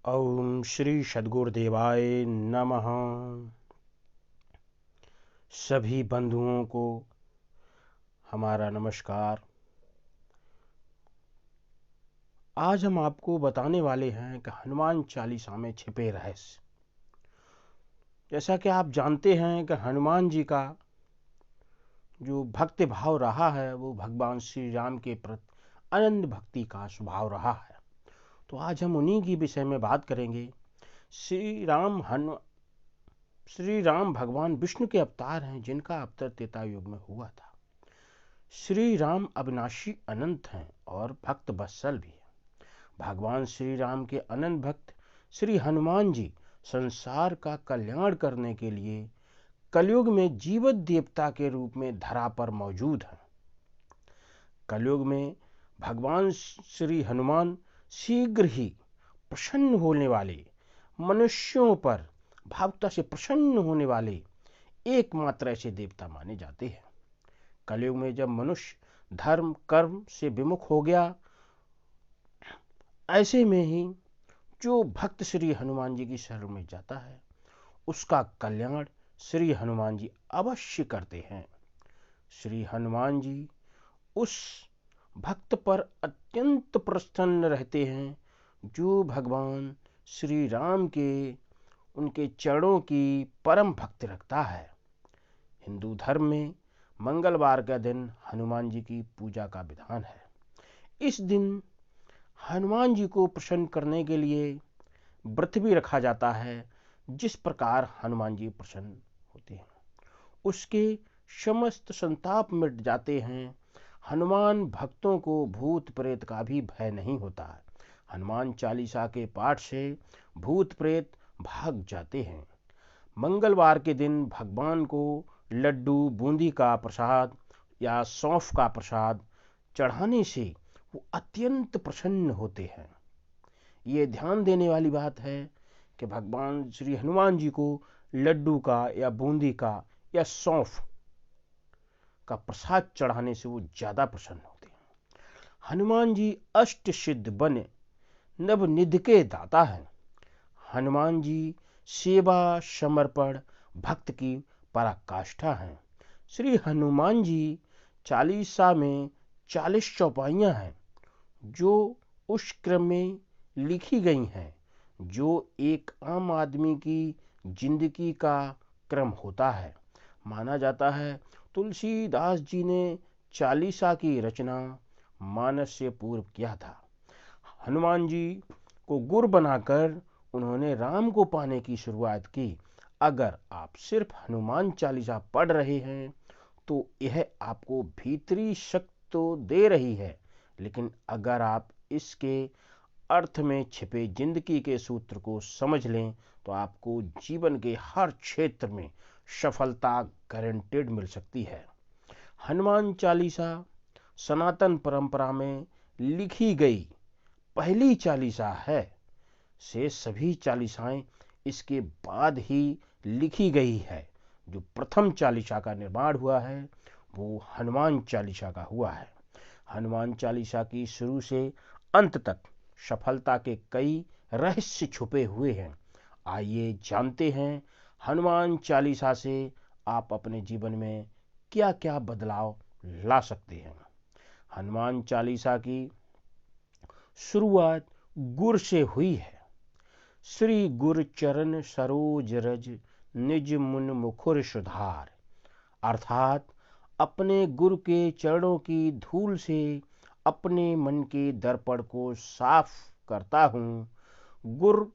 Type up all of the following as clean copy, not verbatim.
ओम श्री सद्गुरुदेवाय नमः। सभी बंधुओं को हमारा नमस्कार। आज हम आपको बताने वाले हैं कि हनुमान चालीसा में छिपे रहस्य। जैसा कि आप जानते हैं कि हनुमान जी का जो भक्ति भाव रहा है वो भगवान श्री राम के प्रति अनंत भक्ति का स्वभाव रहा है। तो आज हम उन्हीं की विषय में बात करेंगे। श्री राम भगवान विष्णु के अवतार हैं जिनका अवतार त्रेता युग में हुआ था। श्री राम अविनाशी अनंत हैं और भक्त वत्सल भी हैं। भगवान श्री राम के अनंत भक्त श्री हनुमान जी संसार का कल्याण करने के लिए कलयुग में जीवित देवता के रूप में धरा पर मौजूद हैं। कलयुग में भगवान श्री हनुमान शीघ्र ही प्रसन्न होने वाले, मनुष्यों पर भावुकता से प्रसन्न होने वाले एकमात्र ऐसे देवता माने जाते हैं। कलयुग में जब मनुष्य धर्म कर्म से विमुख हो गया, ऐसे में ही जो भक्त श्री हनुमान जी की शरण में जाता है उसका कल्याण श्री हनुमान जी अवश्य करते हैं। श्री हनुमान जी उस भक्त पर अत्यंत प्रसन्न रहते हैं जो भगवान श्री राम के उनके चरणों की परम भक्ति रखता है। हिंदू धर्म में मंगलवार का दिन हनुमान जी की पूजा का विधान है। इस दिन हनुमान जी को प्रसन्न करने के लिए व्रत भी रखा जाता है। जिस प्रकार हनुमान जी प्रसन्न होते हैं उसके समस्त संताप मिट जाते हैं। हनुमान भक्तों को भूत प्रेत का भी भय नहीं होता है। हनुमान चालीसा के पाठ से भूत प्रेत भाग जाते हैं। मंगलवार के दिन भगवान को लड्डू, बूंदी का प्रसाद या सौंफ का प्रसाद चढ़ाने से वो अत्यंत प्रसन्न होते हैं। ये ध्यान देने वाली बात है कि भगवान श्री हनुमान जी को लड्डू का या बूंदी का या सौंफ का प्रसाद चढ़ाने से वो ज्यादा प्रसन्न होते हैं। हनुमान जी अष्ट सिद्ध बने नवनिधि के दाता हैं। हनुमान जी सेवा समर्पण भक्त की पराकाष्ठा हैं। श्री हनुमान जी चालीसा में 40 चौपाइयां हैं जो उस क्रम में लिखी गई हैं जो एक आम आदमी की जिंदगी का क्रम होता है। माना जाता है तुलसीदास जी ने चालीसा की रचना मानस से पूर्व किया था। हनुमान जी को गुरु बनाकर उन्होंने राम को पाने की शुरुआत की। अगर आप सिर्फ हनुमान चालीसा पढ़ रहे हैं तो यह आपको भीतरी शक्ति तो दे रही है, लेकिन अगर आप इसके अर्थ में छिपे जिंदगी के सूत्र को समझ लें तो आपको जीवन के हर क्षेत्र में सफलता गारंटेड मिल सकती है। हनुमान चालीसा सनातन परंपरा में लिखी गई पहली चालीसा है। से सभी चालीसाएं इसके बाद ही लिखी गई है। जो प्रथम चालीसा का निर्माण हुआ है वो हनुमान चालीसा का हुआ है। हनुमान चालीसा की शुरू से अंत तक सफलता के कई रहस्य छुपे हुए हैं। आइए जानते हैं हनुमान चालीसा से आप अपने जीवन में क्या क्या बदलाव ला सकते हैं। हनुमान चालीसा की शुरुआत गुर से हुई है। श्री गुर चरण सरोज रज निज मुन मुखुर सुधार, अर्थात अपने गुरु के चरणों की धूल से अपने मन के दर्पण को साफ करता हूँ। गुरु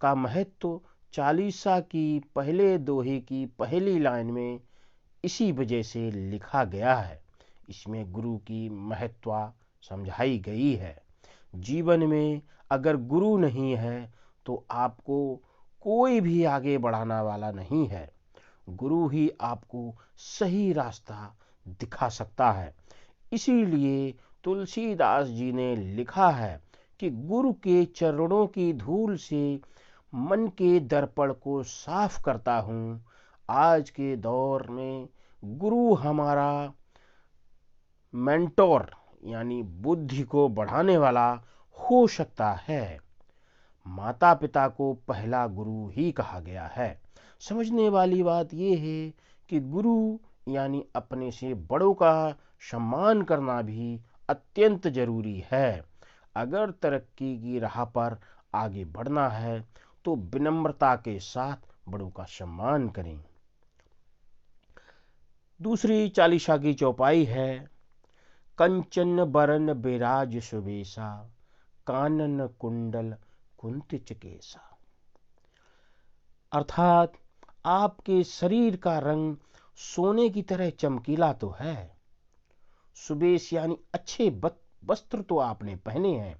का महत्व चालीसा की पहले दोहे की पहली लाइन में इसी वजह से लिखा गया है। इसमें गुरु की महत्व समझाई गई है। जीवन में अगर गुरु नहीं है तो आपको कोई भी आगे बढ़ाने वाला नहीं है। गुरु ही आपको सही रास्ता दिखा सकता है। इसीलिए तुलसीदास जी ने लिखा है कि गुरु के चरणों की धूल से मन के दर्पण को साफ करता हूँ। आज के दौर में गुरु हमारा मेंटोर यानी बुद्धि को बढ़ाने वाला हो सकता है, माता पिता को पहला गुरु ही कहा गया है। समझने वाली बात यह है कि गुरु यानी अपने से बड़ों का सम्मान करना भी अत्यंत जरूरी है। अगर तरक्की की राह पर आगे बढ़ना है तो विनम्रता के साथ बड़ों का सम्मान करें। दूसरी चालीसा की चौपाई है, कंचन बरन बिराज सुबेसा, कानन कुंडल कुंतिच केसा। अर्थात आपके शरीर का रंग सोने की तरह चमकीला तो है, सुबेश यानी अच्छे वस्त्र तो आपने पहने हैं,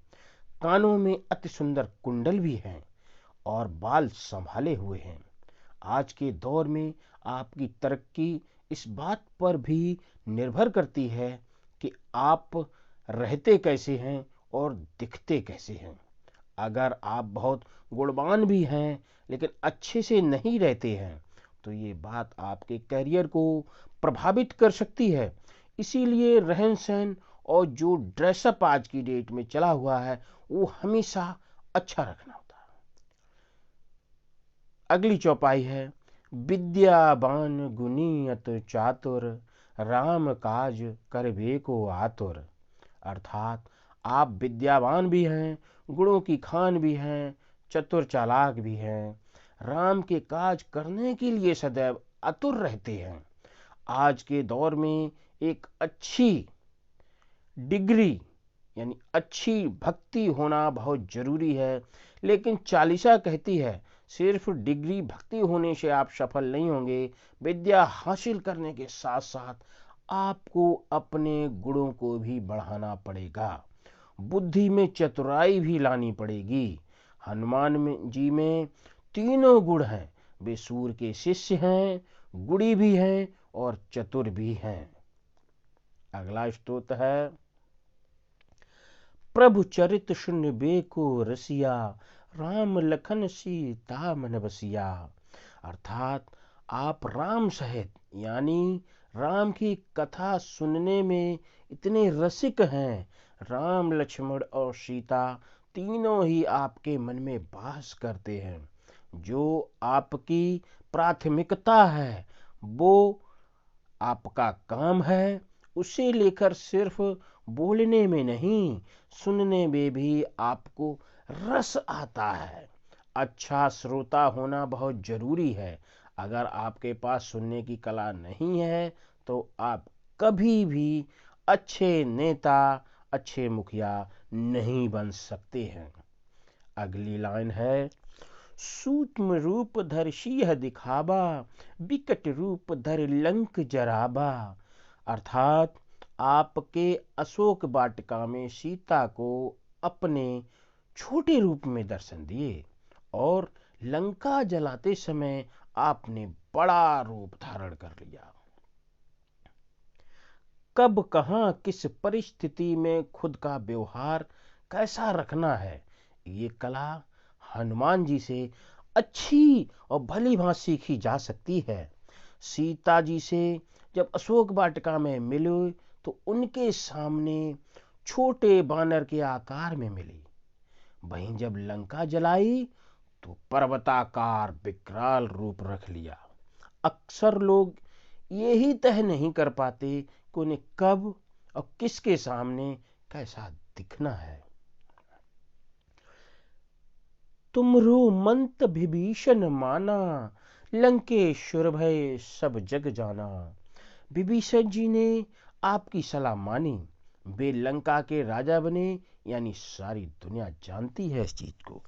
कानों में अति सुंदर कुंडल भी हैं और बाल संभाले हुए हैं। आज के दौर में आपकी तरक्की इस बात पर भी निर्भर करती है कि आप रहते कैसे हैं और दिखते कैसे हैं। अगर आप बहुत गुणवान भी हैं लेकिन अच्छे से नहीं रहते हैं तो ये बात आपके करियर को प्रभावित कर सकती है। इसीलिए रहन सहन और जो ड्रेसअप आज की डेट में चला हुआ है वो हमेशा अच्छा रखना होता है। अगली चौपाई है, विद्यावान गुणी अति चातुर, राम काज करबे को आतुर। अर्थात आप विद्यावान भी हैं, गुणों की खान भी हैं, चतुर चालाक भी हैं, राम के काज करने के लिए सदैव आतुर रहते हैं। आज के दौर में एक अच्छी डिग्री यानी अच्छी भक्ति होना बहुत जरूरी है, लेकिन चालीसा कहती है सिर्फ डिग्री भक्ति होने से आप सफल नहीं होंगे। विद्या हासिल करने के साथ साथ आपको अपने गुणों को भी बढ़ाना पड़ेगा, बुद्धि में चतुराई भी लानी पड़ेगी। हनुमान जी में तीनों गुण हैं, वे सूर्य के शिष्य हैं, गुणी भी हैं और चतुर भी हैं। अगला स्तोत्र है, प्रभु चरित सुन बेको रसिया, राम लखन सीता मन बसिया। अर्थात आप राम सहित यानी राम की कथा सुनने में इतने रसिक हैं, राम लक्ष्मण और सीता तीनों ही आपके मन में वास करते हैं। जो आपकी प्राथमिकता है वो आपका काम है, उसे लेकर सिर्फ बोलने में नहीं सुनने में भी आपको रस आता है। अच्छा श्रोता होना बहुत जरूरी है। अगर आपके पास सुनने की कला नहीं है तो आप कभी भी अच्छे नेता, अच्छे मुखिया नहीं बन सकते हैं। अगली लाइन है, सूक्ष्म रूप धर सिंह दिखावा, विकट रूप धर लंक जराबा। अर्थात आपके अशोक वाटिका में सीता को अपने छोटे रूप में दर्शन दिए और लंका जलाते समय आपने बड़ा रूप धारण कर लिया। कब कहां किस परिस्थिति में खुद का व्यवहार कैसा रखना है, ये कला हनुमान जी से अच्छी और भली भांति सीखी जा सकती है। सीता जी से जब अशोक वाटिका में मिले तो उनके सामने छोटे बानर के आकार में मिली, वहीं जब लंका जलाई तो पर्वताकार विकराल रूप रख लिया। अक्सर लोग यही तय नहीं कर पाते कि उन्हें कब और किसके सामने कैसा दिखना है। तुमरो मंत विभीषण माना, लंकेश्वर भय सब जग जाना। विभीषण जी ने आपकी सलाह मानी, वे लंका के राजा बने, यानी सारी दुनिया जानती है इस चीज को।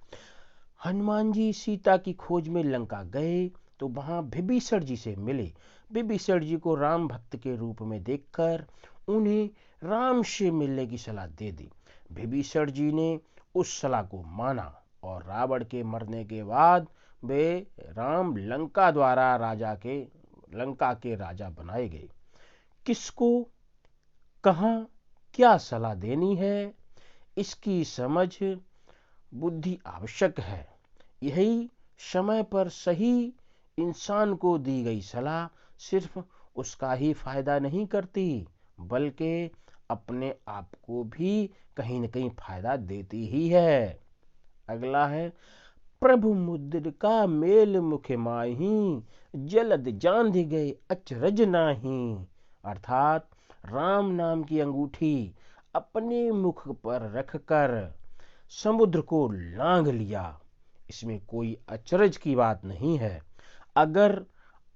हनुमान जी सीता की खोज में लंका गए तो वहां विभीषण जी से मिले। विभीषण जी को राम भक्त के रूप में देखकर उन्हें राम से मिलने की सलाह दे दी। विभीषण जी ने उस सलाह को माना और रावण के मरने के बाद वे राम लंका के राजा बनाए गए। किसको कहां क्या सलाह देनी है, इसकी समझ बुद्धि आवश्यक है। यही समय पर सही इंसान को दी गई सलाह सिर्फ उसका ही फायदा नहीं करती बल्कि अपने आप को भी कहीं न कहीं फायदा देती ही है। अगला है प्रभु मुद्रिका मेल मुख माही, जलद जांध गए अचरज नाही। अर्थात राम नाम की अंगूठी अपने मुख पर रखकर समुद्र को लांघ लिया, इसमें कोई अचरज की बात नहीं है। अगर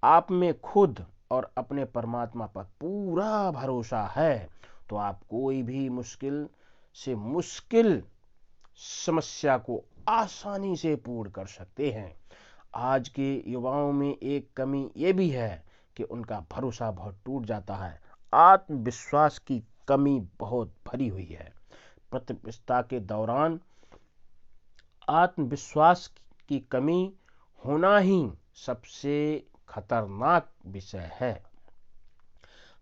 आप में खुद और अपने परमात्मा पर पूरा भरोसा है तो आप कोई भी मुश्किल से मुश्किल समस्या को आसानी से पूर्ण कर सकते हैं। आज के युवाओं में एक कमी ये भी है कि उनका भरोसा बहुत टूट जाता है, आत्मविश्वास की कमी बहुत भरी हुई है। प्रतियोगिता के दौरान आत्मविश्वास की कमी होना ही सबसे खतरनाक विषय है।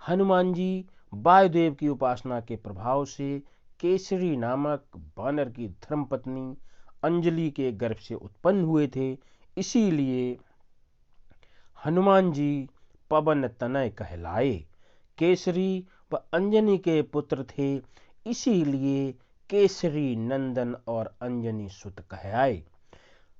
हनुमान जी वायुदेव की उपासना के प्रभाव से केसरी नामक वानर की धर्मपत्नी अंजलि के गर्भ से उत्पन्न हुए थे, इसीलिए हनुमान जी पवन तनय कहलाए। केसरी व अंजनी के पुत्र थे, इसीलिए केसरी नंदन और अंजनी सुत कहलाए।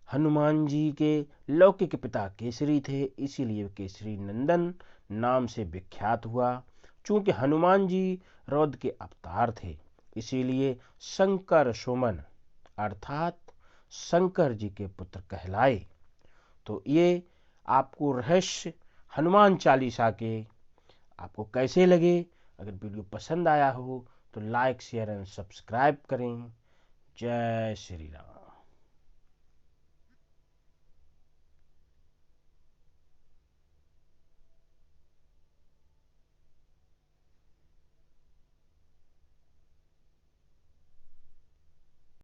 हनुमान जी के लौकिक पिता केसरी थे, इसीलिए केसरी नंदन नाम से विख्यात हुआ। चूंकि हनुमान जी रौद्र के अवतार थे, इसीलिए शंकर सुमन अर्थात शंकर जी के पुत्र कहलाए। तो ये आपको रहस्य हनुमान चालीसा के आपको कैसे लगे? अगर वीडियो पसंद आया हो तो लाइक शेयर एंड सब्सक्राइब करें। जय श्री राम।